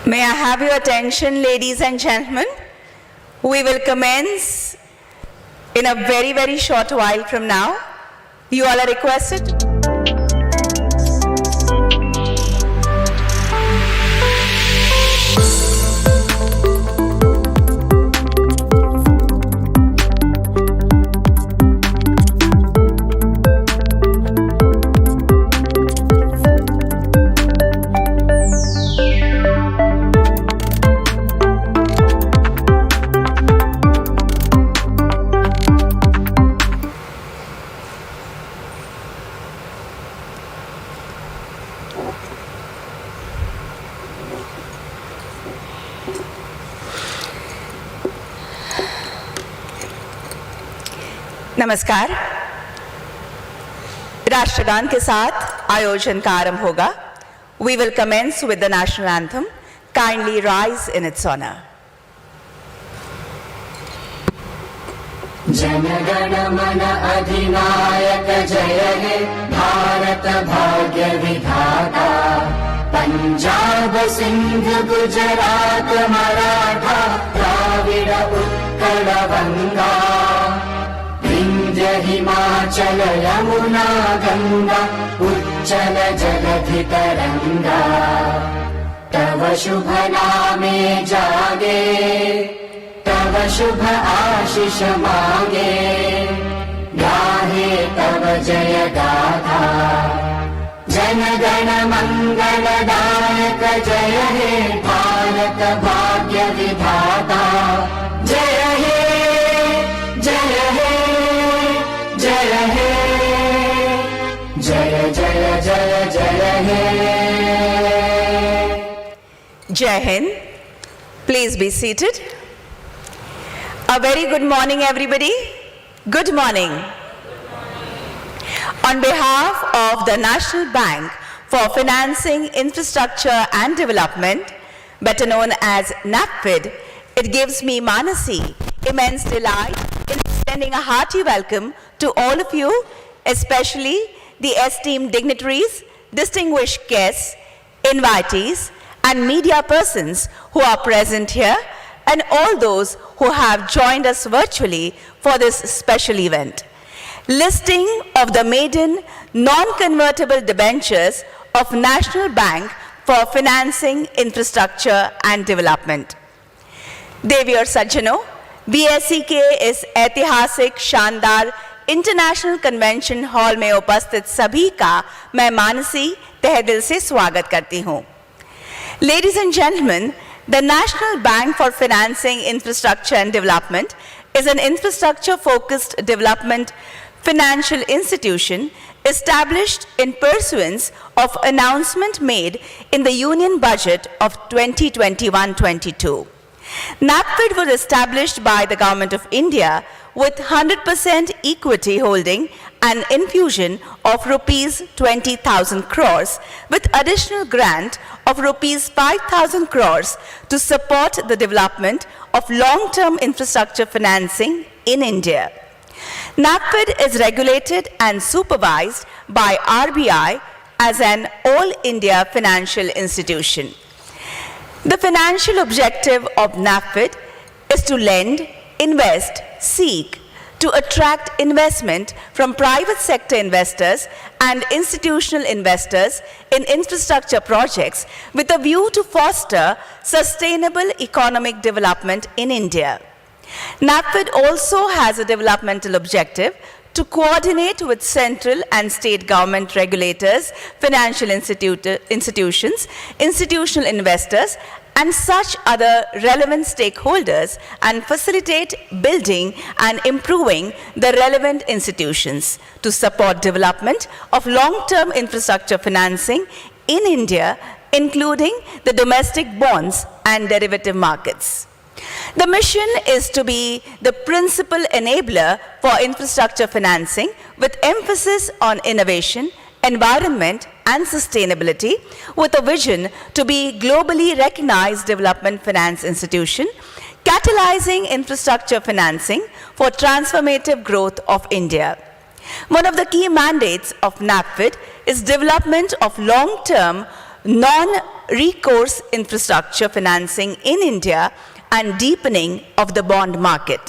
May I have your attention, ladies and gentlemen? We will commence in a very, very short while from now. You all are requested. नमस्कार। राष्ट्रगान के साथ आयोजन का आरंभ होगा। We will commence with the national anthem. Kindly rise in its honor. जनगण मन अधिनायक जय हे भारत भाग्य विधाता। पंजाब सिंध गुजरात मराठा द्राविड उत्कल गंगा। विंध्य हिमाचल यमुना गंगा उच्चल जलधि तरंगा। तव शुभ नामे जागे तव शुभ आशीष मांगे। गाहे तव जय गाथा जय जन गण मंगलदायक जय हे भारत भाग्य विधाता जय हे जय हे जय हे जय जय जय जय हे Jai Hind. Please be seated. A very good morning, everybody. Good morning. On behalf of the National Bank for Financing Infrastructure and Development, better known as NaBFID, it gives me, Manasi, immense delight in extending a hearty welcome to all of you, especially the esteemed dignitaries, distinguished guests, invitees, and media persons who are present here, and all those who have joined us virtually for this special event. Listing of the maiden non-convertible debentures of National Bank for Financing Infrastructure and Development. देवियों और सज्जनों, BSE के इस ऐतिहासिक शानदार international convention hall में उपस्थित सभी का मैं मानसी तहे दिल से स्वागत करती हूँ. Ladies and gentlemen, the National Bank for Financing Infrastructure and Development is an infrastructure-focused development financial institution established in pursuance of announcement made in the Union Budget of 2021-22. NaBFID was established by the Government of India with 100% equity holding and infusion of rupees 20,000 crores with additional grant of rupees 5,000 crores to support the development of long-term infrastructure financing in India. NaBFID is regulated and supervised by RBI as an all-India financial institution. The financial objective of NaBFID is to lend, invest, seek to attract investment from private sector investors and institutional investors in infrastructure projects with a view to foster sustainable economic development in India. NaBFID also has a developmental objective to coordinate with central and state government regulators, financial institutions, institutional investors, and such other relevant stakeholders and facilitate building and improving the relevant institutions to support development of long-term infrastructure financing in India, including the domestic bonds and derivative markets. The mission is to be the principal enabler for infrastructure financing with emphasis on innovation, environment, and sustainability with a vision to be globally recognized development finance institution, catalyzing infrastructure financing for transformative growth of India. One of the key mandates of NaBFID is development of long-term, non-recourse infrastructure financing in India and deepening of the bond market.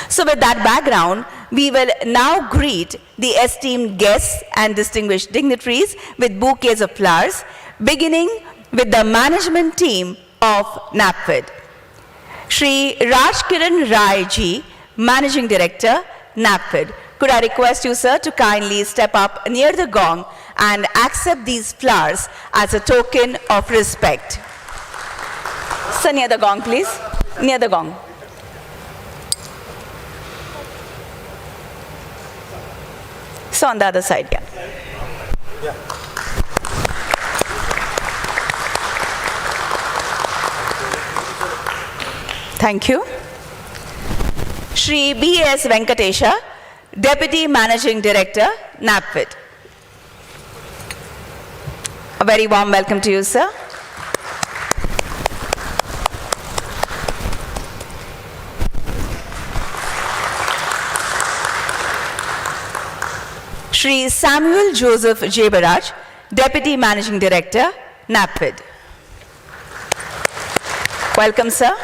So with that background, we will now greet the esteemed guests and distinguished dignitaries with bouquets of flowers, beginning with the management team of NaBFID. Shri Rajkiran Rai ji, Managing Director, NaBFID. Could I request you, sir, to kindly step up near the gong and accept these flowers as a token of respect. Sir, near the gong, please. Near the gong. So on the other side, yeah. Thank you. Shri B.S. Venkatesha, Deputy Managing Director, NaBFID. A very warm welcome to you, sir. Shri Samuel Joseph Jebaraj, Deputy Managing Director, NaBFID. Welcome, sir.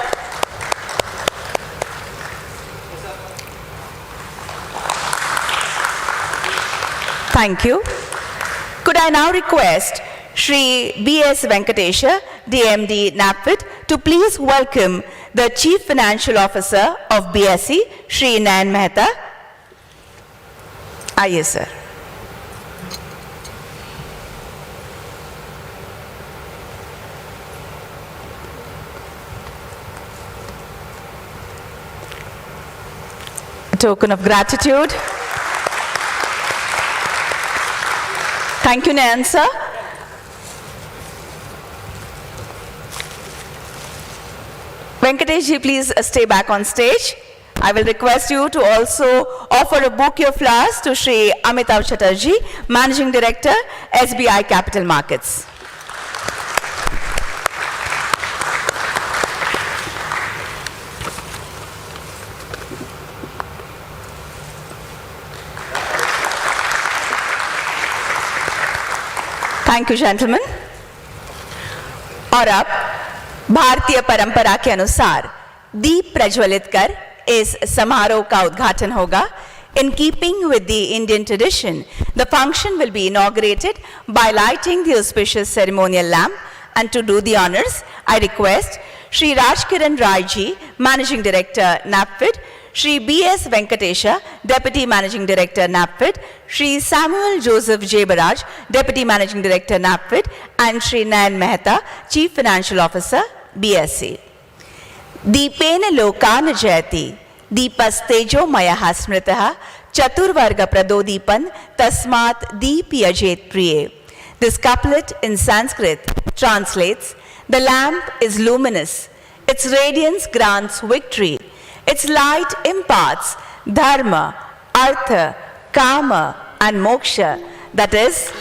Thank you. Could I now request Shri B.S. Venkatesha, DMD NaBFID, to please welcome the Chief Financial Officer of BSE, Shri Nayan Mehta. Aye, sir. token of gratitude. Thank you, Nayan sir. Venkatesh ji, please stay back on stage. I will request you to also offer a bouquet of flowers to Shri Amitav Chatterjee, Managing Director, SBI Capital Markets. Thank you, gentlemen. और अब भारतीय परंपरा के अनुसार दीप प्रज्वलित कर इस समारोह का उद्घाटन होगा. In keeping with the Indian tradition, the function will be inaugurated by lighting the auspicious ceremonial lamp. And to do the honors, I request Shri Rajkiran Rai ji, Managing Director, NaBFID, Shri B.S. Venkatesha, Deputy Managing Director, NaBFID, Shri Samuel Joseph J. Baraj, Deputy Managing Director, NaBFID, and Shri Nayan Mehta, Chief Financial Officer, BSE. Deepena lokana jayati, deepastejo mayaha smritaha, chaturvarga pradodipan, tasmat deepyajet priye. This couplet in Sanskrit translates, the lamp is luminous, its radiance grants victory, its light imparts dharma, artha, kama and moksha. That is,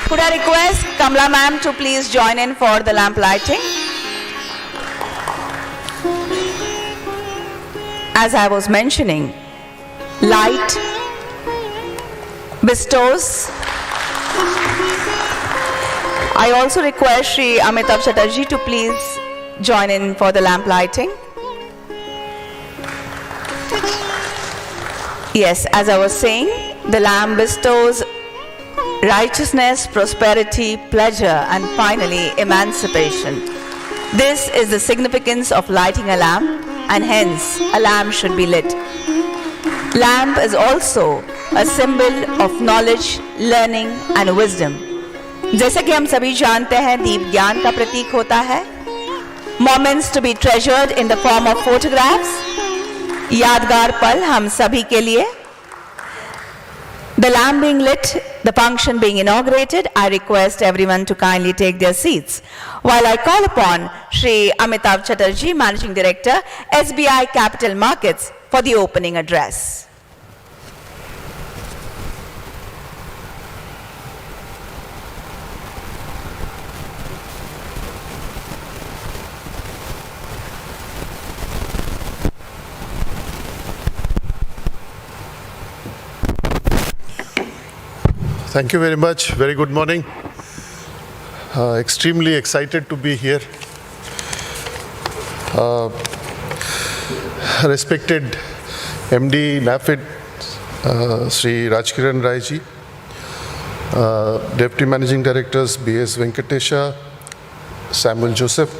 could I request Kamla ma'am to please join in for the lamp lighting? As I was mentioning, light bestows. I also request Shri Amitav Chatterjee to please join in for the lamp lighting. Yes, as I was saying, the lamp bestows righteousness, prosperity, pleasure, and finally emancipation. This is the significance of lighting a lamp, and hence a lamp should be lit. Lamp is also a symbol of knowledge, learning, and wisdom. जैसे कि हम सभी जानते हैं, दीप ज्ञान का प्रतीक होता है. Moments to be treasured in the form of photographs. यादगार पल हम सभी के लिए. The lamp being lit, the function being inaugurated, I request everyone to kindly take their seats while I call upon Shri Amitav Chatterjee, Managing Director, SBI Capital Markets, for the opening address. Thank you very much. Very good morning. Extremely excited to be here. Respected MD NaBFID, Sri Rajkiran Rai ji, Deputy Managing Directors B.S. Venkatesha, Samuel Joseph,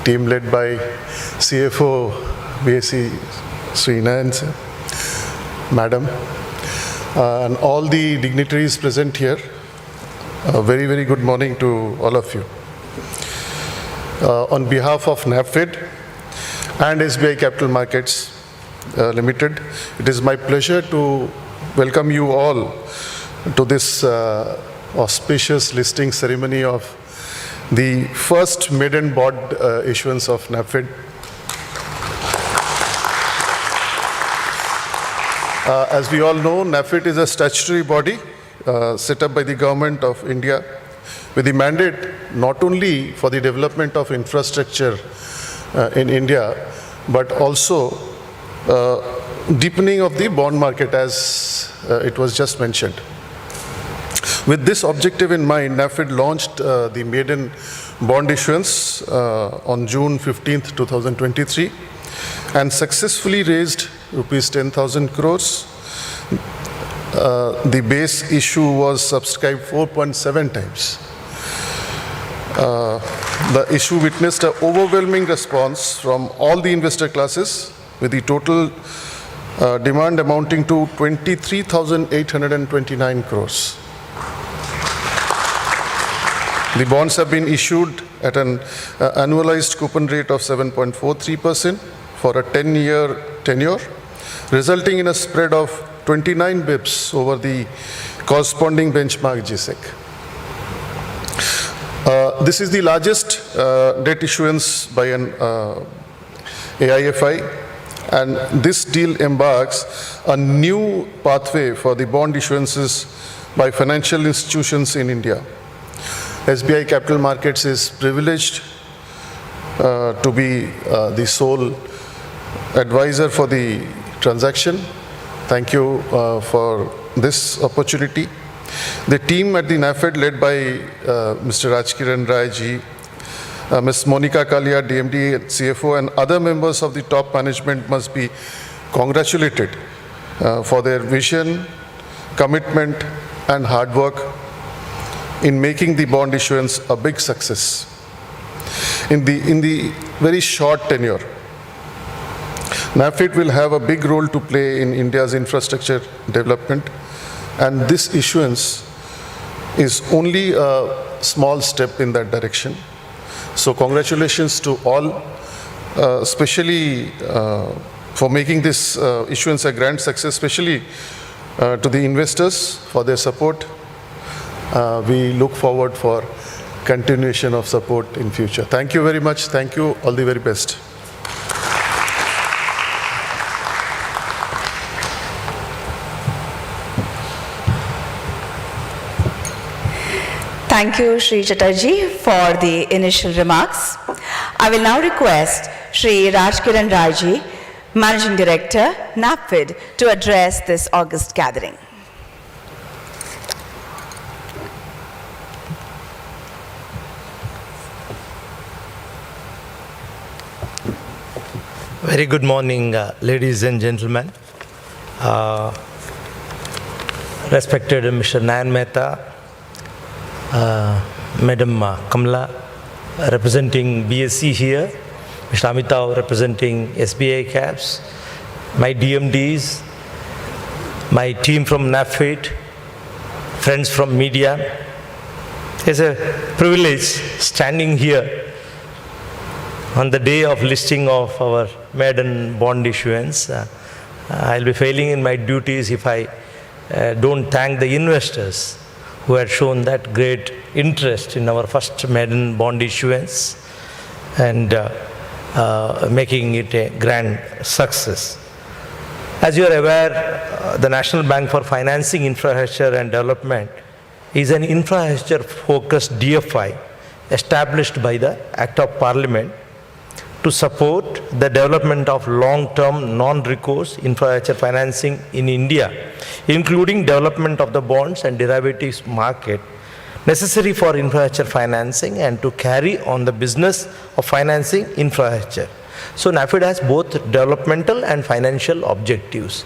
team led by CFO BSE Sri Nayan sir, Madam, and all the dignitaries present here. A very, very good morning to all of you. On behalf of NaBFID and SBI Capital Markets Limited, it is my pleasure to welcome you all to this auspicious listing ceremony of the first maiden bond issuance of NaBFID. As we all know, NaBFID is a statutory body set up by the Government of India with the mandate not only for the development of infrastructure in India, but also deepening of the bond market, as it was just mentioned. With this objective in mind, NaBFID launched the maiden bond issuance on June 15th, 2023, and successfully raised rupees 10,000 crores. The base issue was subscribed 4.7 times. The issue witnessed an overwhelming response from all the investor classes, with the total demand amounting to 23,829 crores. The bonds have been issued at an annualized coupon rate of 7.43%, for a 10-year tenure, resulting in a spread of 29 bips over the corresponding benchmark GSEC. This is the largest debt issuance by an AIFI, and this deal embarks a new pathway for the bond issuances by financial institutions in India. SBI Capital Markets is privileged to be the sole advisor for the transaction. Thank you for this opportunity. The team at the NaBFID, led by Mr. Rajkiran Rai ji, Ms. Monica Kalia, DMD, CFO, and other members of the top management must be congratulated for their vision, commitment, and hard work in making the bond issuance a big success. In the very short tenure, NaBFID will have a big role to play in India's infrastructure development, and this issuance is only a small step in that direction. So congratulations to all, especially for making this issuance a grand success, especially to the investors for their support. We look forward for continuation of support in future. Thank you very much. Thank you. All the very best. Thank you, Shri Chatterjee, for the initial remarks. I will now request Shri Rajkiran Rai ji, Managing Director, NaBFID, to address this august gathering. Very good morning, ladies and gentlemen. Respected Mr. Nayan Mehta, Madam Kamla, representing BSE here, Mr. Amitav representing SBI CAPS, my DMDs, my team from NaBFID, friends from media. It's a privilege standing here on the day of listing of our maiden bond issuance. I'll be failing in my duties if I don't thank the investors who had shown that great interest in our first maiden bond issuance and making it a grand success. As you are aware, the National Bank for Financing Infrastructure and Development is an infrastructure-focused DFI established by the Act of Parliament to support the development of long-term non-recourse infrastructure financing in India, including development of the bonds and derivatives market necessary for infrastructure financing and to carry on the business of financing infrastructure. So NaBFID has both developmental and financial objectives.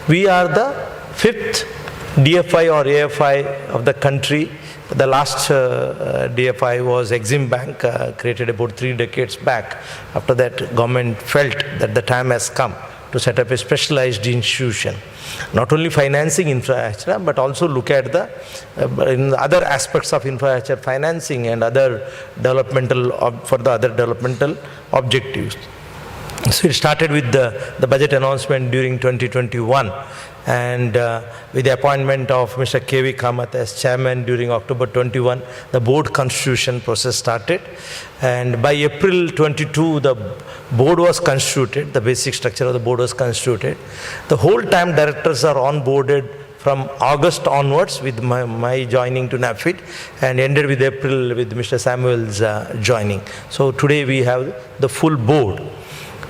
We are the fifth DFI or AFI of the country. The last DFI was Exim Bank, created about 3 decades back. After that, government felt that the time has come to set up a specialized institution, not only financing infrastructure, but also look at the in other aspects of infrastructure financing and other developmental for the other developmental objectives. So it started with the budget announcement during 2021. And with the appointment of Mr. K.V. Kamath as chairman during October 21, the board constitution process started. And by April 22, the board was constituted, the basic structure of the board was constituted. The whole time directors are onboarded from August onwards with my joining to NaBFID, and ended with April with Mr. Samuel's joining. So today we have the full board.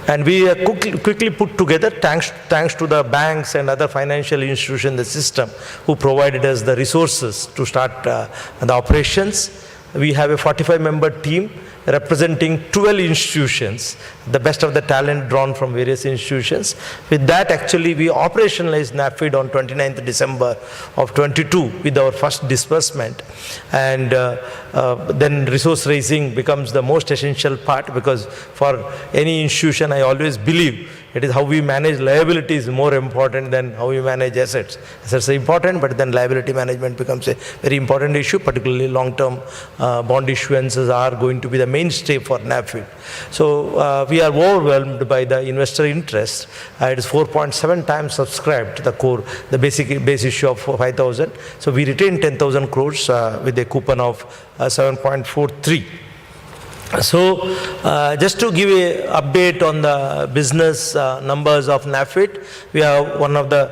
And we quickly put together, thanks to the banks and other financial institutions in the system who provided us the resources to start the operations. We have a 45-member team representing 12 institutions, the best of the talent drawn from various institutions. With that, actually, we operationalized NaBFID on 29th December of 22 with our first disbursement. And then resource raising becomes the most essential part, because for any institution, I always believe It is how we manage liabilities more important than how we manage assets. Assets are important, but then liability management becomes a very important issue, particularly long-term bond issuances are going to be the mainstay for NaBFID. So we are overwhelmed by the investor interest. It is 4.7 times subscribed to the base issue of 5,000. So we retained 10,000 crores with a coupon of 7.43. So just to give an update on the business numbers of NaBFID, we are one of the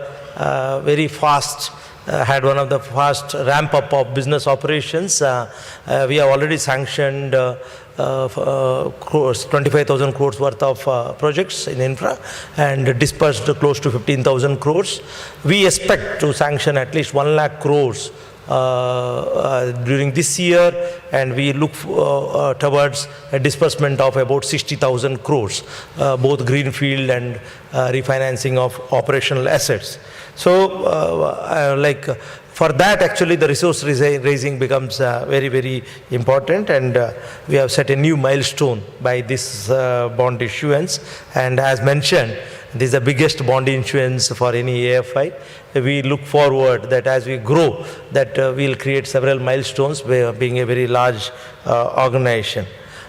very fast had one of the fast ramp up of business operations. We have already sanctioned 25,000 crores worth of projects in infra and dispersed close to 15,000 crores. We expect to sanction at least 1 lakh crores during this year, and we look towards a disbursement of about 60,000 crores, both greenfield and refinancing of operational assets. So for that, actually, the resource raising becomes very, very important, and we have set a new milestone by this bond issuance. And as mentioned, this is the biggest bond issuance for any AFI. We look forward that as we grow, that we'll create several milestones, being a very large organization.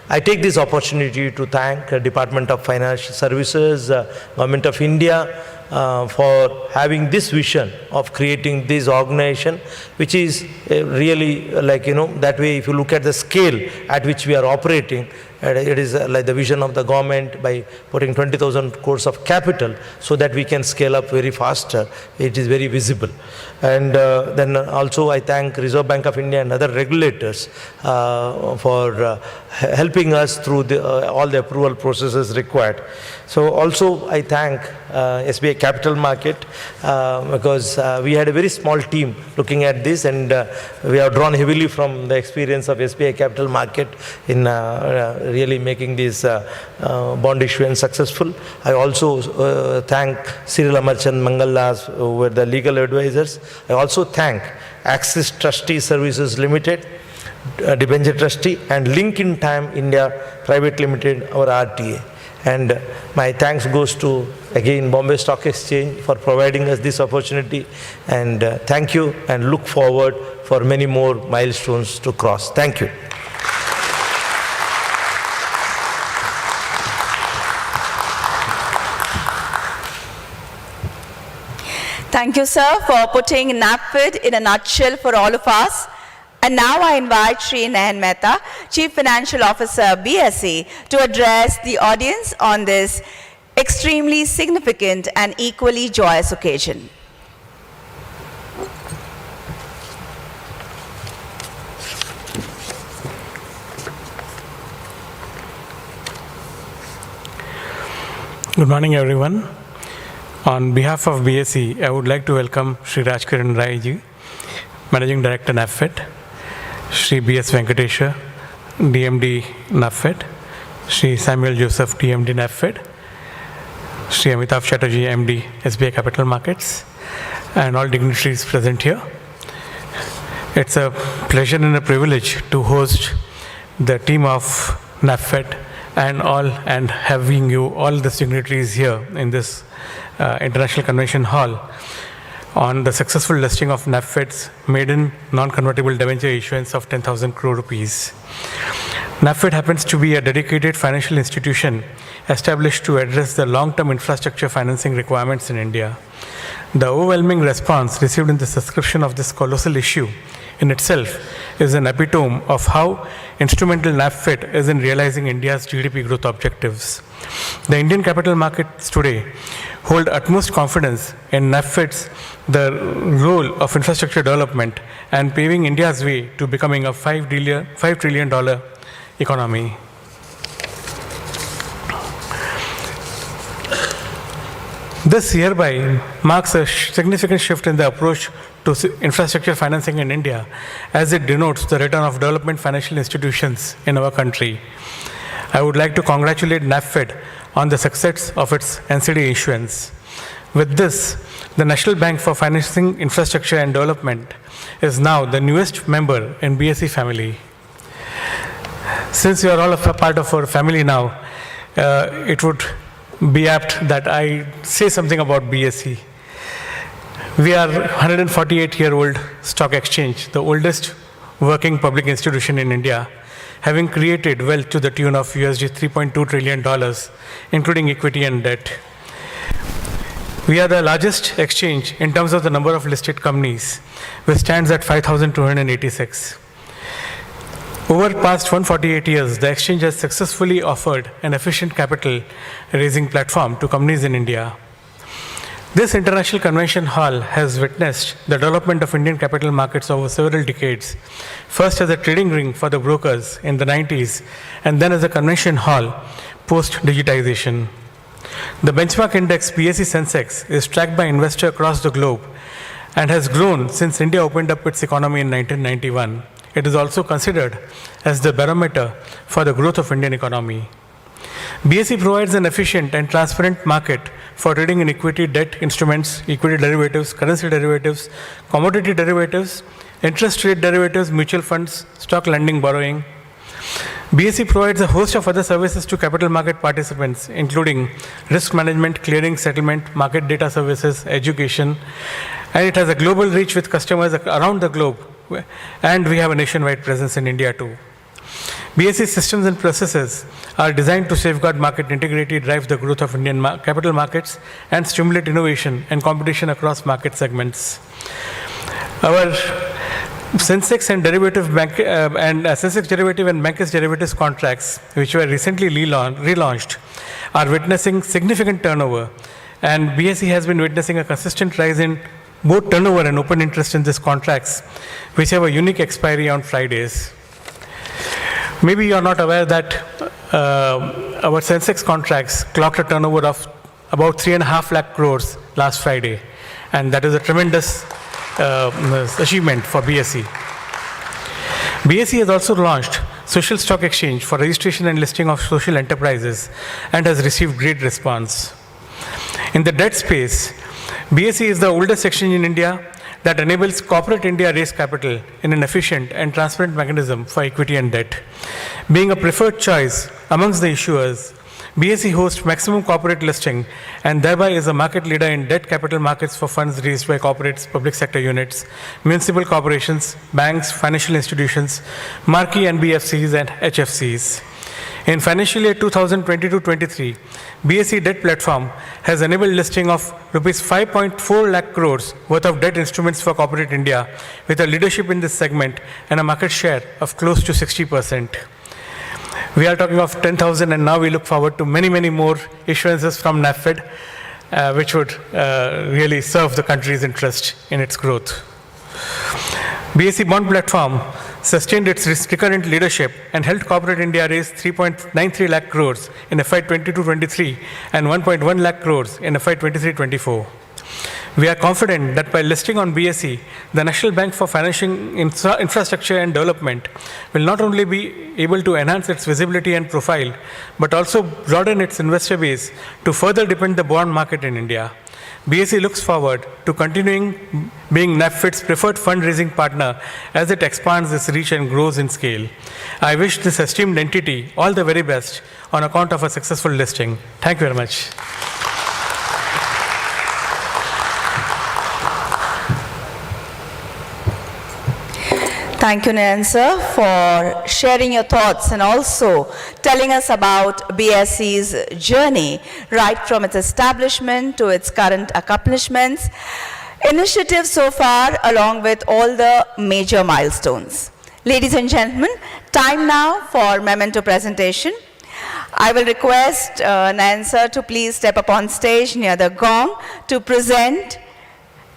I take this opportunity to thank the Department of Financial Services, Government of India, for having this vision of creating this organization, which is really that way. If you look at the scale at which we are operating, it is like the vision of the government by putting 20,000 crores of capital so that we can scale up very faster. It is very visible. And then also I thank Reserve Bank of India and other regulators for helping us through all the approval processes required. So also I thank SBI Capital Market because we had a very small team looking at this, and we have drawn heavily from the experience of SBI Capital Market in really making this bond issuance successful. I also thank Cyril Amarchand Mangaldas, who were the legal advisors. I also thank Axis Trustee Services Limited, Debenture Trustee, and Link in Time India Private Limited, our RTA. And my thanks goes to, again, Bombay Stock Exchange for providing us this opportunity. And thank you, and look forward for many more milestones to cross. Thank you. Thank you, sir, for putting NaBFID in a nutshell for all of us. And now I invite Shri Nayan Mehta, Chief Financial Officer, BSE, to address the audience on this extremely significant and equally joyous occasion. Good morning, everyone. On behalf of BSE, I would like to welcome Shri Rajkiran Rai ji, Managing Director NaBFID, Shri B.S. Venkatesha, DMD NaBFID, Shri Samuel Joseph, DMD NaBFID, Shri Amitav Chatterjee, MD, SBI Capital Markets, and all dignitaries present here. It's a pleasure and a privilege to host the team of NaBFID and having you all the signatories here in this International Convention Hall on the successful listing of NaBFID's maiden non-convertible debenture issuance of 10,000 crore rupees. NaBFID happens to be a dedicated financial institution established to address the long-term infrastructure financing requirements in India. The overwhelming response received in the subscription of this colossal issue in itself is an epitome of how instrumental NaBFID is in realizing India's GDP growth objectives. The Indian capital markets today hold utmost confidence in NaBFID's the role of infrastructure development and paving India's way to becoming a $5 trillion economy. This hereby marks a significant shift in the approach to infrastructure financing in India, as it denotes the return of development financial institutions in our country. I would like to congratulate NaBFID on the success of its NCD issuance. With this, the National Bank for Financing Infrastructure and Development is now the newest member in BSE family. Since you are all a part of our family now, it would be apt that I say something about BSE. We are 148-year-old stock exchange, the oldest working public institution in India, having created wealth to the tune of USD $3.2 trillion, including equity and debt. We are the largest exchange in terms of the number of listed companies, which stands at 5,286. Over the past 148 years, the exchange has successfully offered an efficient capital raising platform to companies in India. This international convention hall has witnessed the development of Indian capital markets over several decades, first as a trading ring for the brokers in the 90s, and then as a convention hall post-digitization. The benchmark index BSE Sensex is tracked by investors across the globe and has grown since India opened up its economy in 1991. It is also considered as the barometer for the growth of Indian economy. BSE provides an efficient and transparent market for trading in equity, debt instruments, equity derivatives, currency derivatives, commodity derivatives, interest rate derivatives, mutual funds, stock lending, borrowing. BSE provides a host of other services to capital market participants, including risk management, clearing, settlement, market data services, education, and it has a global reach with customers around the globe, and we have a nationwide presence in India too. BSE systems and processes are designed to safeguard market integrity, drive the growth of Indian capital markets, and stimulate innovation and competition across market segments. Our Sensex and Sensex derivative and Bankers derivatives contracts, which were recently relaunched, are witnessing significant turnover, and BSE has been witnessing a consistent rise in both turnover and open interest in these contracts, which have a unique expiry on Fridays. Maybe you are not aware that our Sensex contracts clocked a turnover of about 3.5 lakh crores last Friday, and that is a tremendous achievement for BSE. BSE has also launched Social Stock Exchange for registration and listing of social enterprises and has received great response. In the debt space, BSE is the oldest exchange in India that enables corporate India raise capital in an efficient and transparent mechanism for equity and debt. Being a preferred choice amongst the issuers, BSE hosts maximum corporate listing and thereby is a market leader in debt capital markets for funds raised by corporates, public sector units, municipal corporations, banks, financial institutions, marquee NBFCs and HFCs. In financial year 2022-23, BSE debt platform has enabled listing of rupees 5.4 lakh crores worth of debt instruments for corporate India with a leadership in this segment and a market share of close to 60%. We are talking of 10,000 and now we look forward to many, many more issuances from NaBFID, which would really serve the country's interest in its growth. BSE bond platform sustained its recurrent leadership and helped corporate India raise 3.93 lakh crores in FY 22-23 and 1.1 lakh crores in FY 23-24. We are confident that by listing on BSE, the National Bank for Financing Infrastructure and Development will not only be able to enhance its visibility and profile, but also broaden its investor base to further deepen the bond market in India. BSE looks forward to continuing being NaBFID's preferred fundraising partner as it expands its reach and grows in scale. I wish this esteemed entity all the very best on account of a successful listing. Thank you very much. Thank you, Nayan sir, for sharing your thoughts and also telling us about BSE's journey right from its establishment to its current accomplishments, initiatives so far, along with all the major milestones. Ladies and gentlemen, time now for memento presentation. I will request Nayan sir to please step up on stage near the gong to present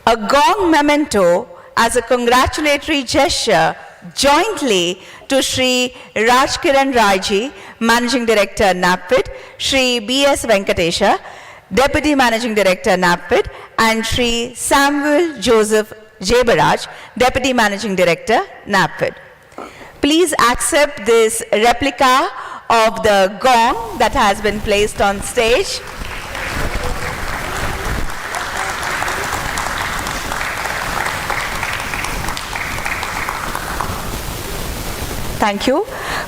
a gong memento as a congratulatory gesture jointly to Shri Rajkiran Raiji, Managing Director, NaBFID, Shri B.S. Venkatesha, Deputy Managing Director, NaBFID, and Shri Samuel Joseph Jebaraj, Deputy Managing Director, NaBFID. Please accept this replica of the gong that has been placed on stage. Thank you.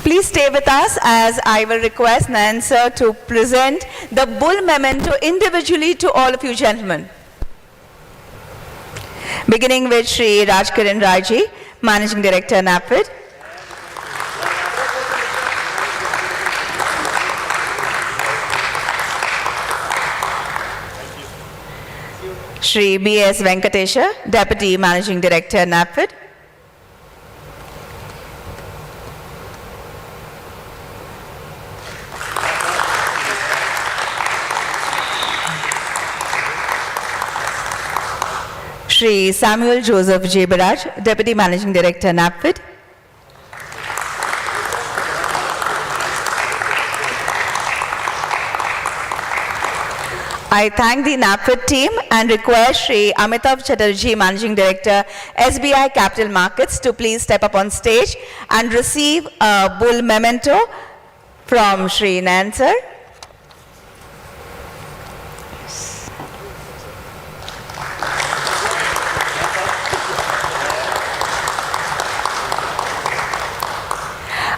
Please stay with us as I will request Nayan sir to present the bull memento individually to all of you gentlemen. Beginning with Shri Rajkiran Raiji, Managing Director, NaBFID. Shri B.S. Venkatesha, Deputy Managing Director, NaBFID. Shri Samuel Joseph Jebaraj, Deputy Managing Director, NaBFID. I thank the NaBFID team and request Shri Amitav Chatterjee, Managing Director, SBI Capital Markets, to please step up on stage and receive a bull memento from Shri Nayan sir.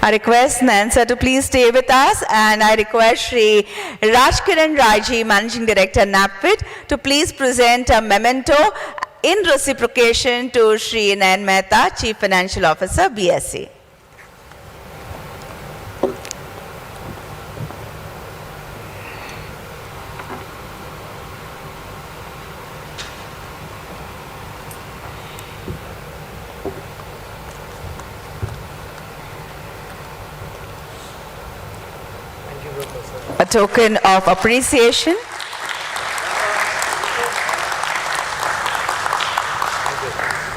I request Nayan sir to please stay with us, and I request Shri Rajkiran Raiji, Managing Director, NaBFID, to please present a memento in reciprocation to Shri Nayan Mehta, Chief Financial Officer, BSE. A token of appreciation.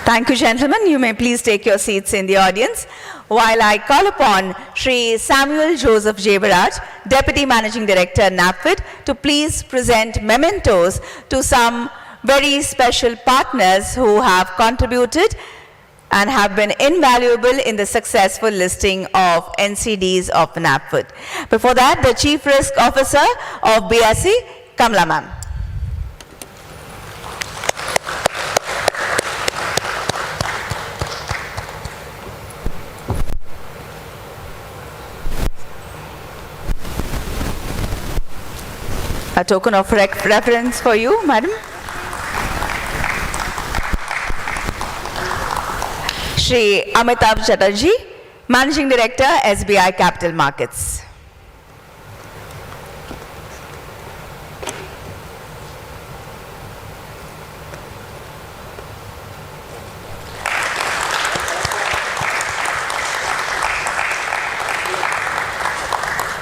Thank you, gentlemen. You may please take your seats in the audience while I call upon Shri Samuel Joseph Jebaraj, Deputy Managing Director, NaBFID, to please present mementos to some very special partners who have contributed and have been invaluable in the successful listing of NCDs of NaBFID. Before that, the Chief Risk Officer of BSE, Kamala ma'am. A token of reference for you, madam. Shri Amitav Chatterjee, Managing Director, SBI Capital Markets.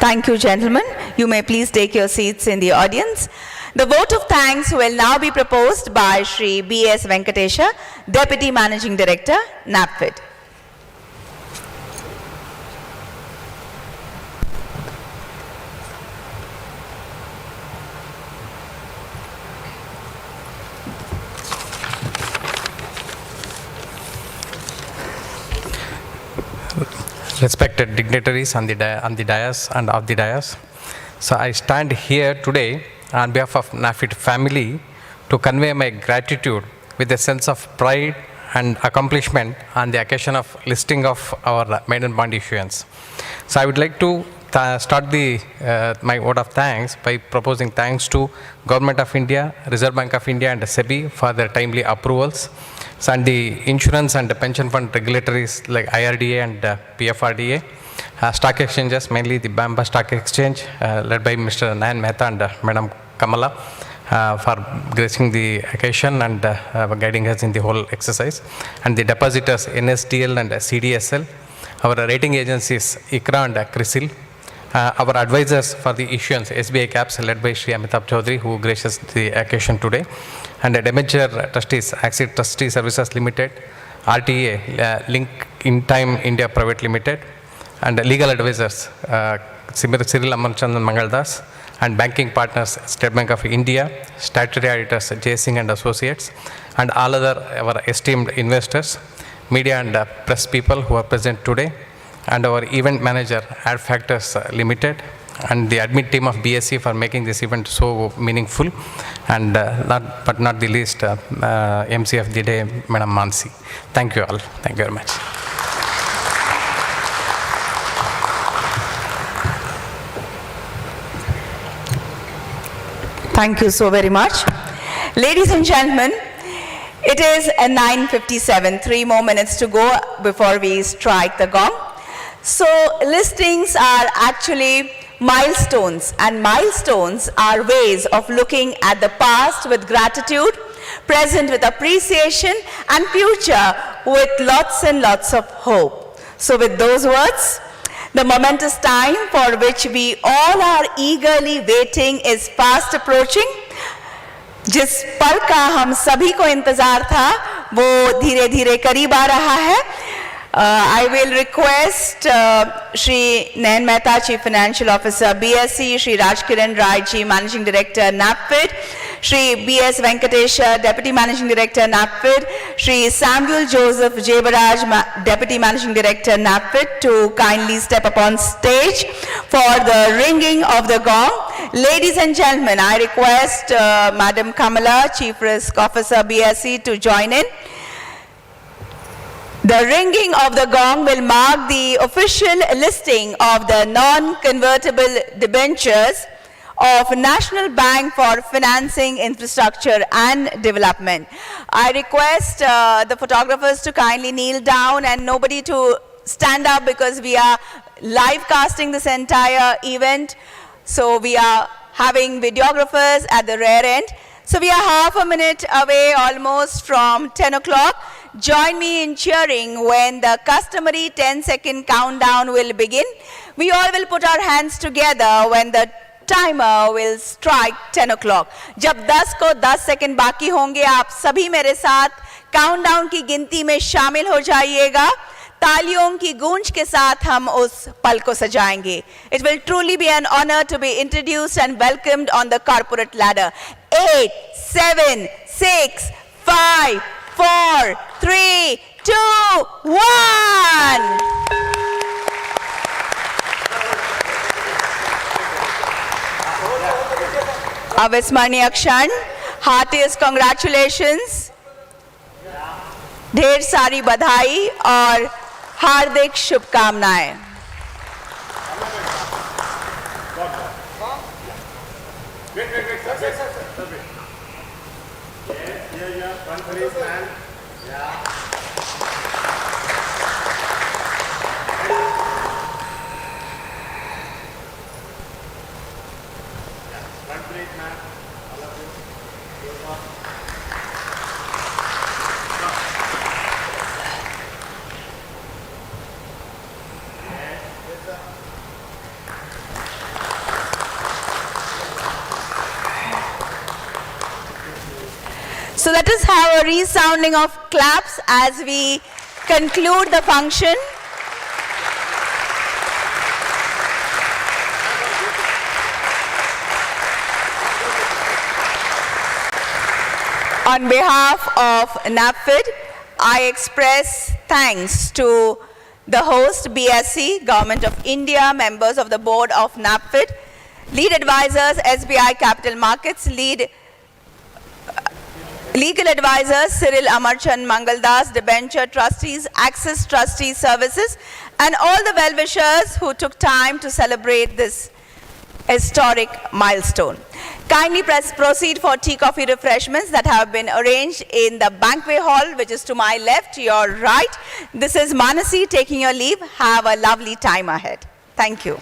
Thank you, gentlemen. You may please take your seats in the audience. The vote of thanks will now be proposed by Shri B.S. Venkatesha, Deputy Managing Director, NaBFID. Respected dignitaries on the dais and off the dais. So I stand here today on behalf of NaBFID family to convey my gratitude with a sense of pride and accomplishment on the occasion of listing of our maiden bond issuance. So I would like to start my vote of thanks by proposing thanks to Government of India, Reserve Bank of India and SEBI for their timely approvals. So, and the insurance and the pension fund regulatories like IRDA and PFRDA, stock exchanges, mainly the Bamba Stock Exchange, led by Mr. Nayan Mehta and Madam Kamala, for gracing the occasion and guiding us in the whole exercise. And the depositors, NSDL and CDSL, our rating agencies, ICRA and CRISIL, our advisors for the issuance, SBI Caps, led by Shri Amitav Chaudhary, who graces the occasion today, and the debenture trustees, Axis Trustee Services Limited, RTA, Link In Time India Private Limited, and legal advisors, Cyril Amarchandan Mangaldas, and banking partners, State Bank of India, statutory auditors, J. Singh and Associates, and all other our esteemed investors, media and press people who are present today, and our event manager, Ad Factors Limited, and the admin team of BSE for making this event so meaningful, and last but not the least, MC of the day, Madam Mansi. Thank you all. Thank you very much. Thank you so very much. Ladies and gentlemen, it is 9:57, 3 more minutes to go before we strike the gong. So listings are actually milestones, and milestones are ways of looking at the past with gratitude, present with appreciation, and future with lots and lots of hope. So with those words, the momentous time for which we all are eagerly waiting is fast approaching. जिस पल का हम सभी को इंतजार था वो धीरे धीरे करीब आ रहा है. I will request Shri Nayan Mehta, Chief Financial Officer, BSE, Shri Rajkiran Rai Ji, Managing Director, NaBFID, Shri B.S. Venkatesha, Deputy Managing Director, NaBFID, Shri Samuel Joseph Jebaraj, Deputy Managing Director, NaBFID, to kindly step upon stage for the ringing of the gong. Ladies and gentlemen, I request Madam Kamala, Chief Risk Officer, BSE, to join in. The ringing of the gong will mark the official listing of the non-convertible debentures of National Bank for Financing Infrastructure and Development. I request the photographers to kindly kneel down and nobody to stand up because we are live casting this entire event. So we are having videographers at the rear end. So we are half a minute away almost from 10 o'clock. Join me in cheering when the customary 10-second countdown will begin. We all will put our hands together when the timer will strike 10 o'clock. जब 10 को 10 second बाकी होंगे, आप सभी मेरे साथ countdown की गिनती में शामिल हो जाइएगा. तालियों की गूंज के साथ हम उस पल को सजाएंगे. It will truly be an honor to be introduced and welcomed on the corporate ladder. 8, 7, 6, 5, 4, 3, 2, 1. अविस्मरणीय क्षण, हार्टिएस्ट कॉन्ग्रेचुलेशंस, ढेर सारी बधाई और हार्दिक शुभकामनाएं. So let us have a resounding of claps as we conclude the function. On behalf of NaBFID, I express thanks to the host BSE, Government of India, members of the board of NaBFID, lead advisors SBI Capital Markets, legal advisors Cyril Amarchand Mangaldas, debenture trustees, Access Trustee Services, and all the well-wishers who took time to celebrate this historic milestone. Kindly proceed for tea, coffee, refreshments that have been arranged in the banquet hall, which is to my left, your right. This is Manasi taking your leave. Have a lovely time ahead. Thank you.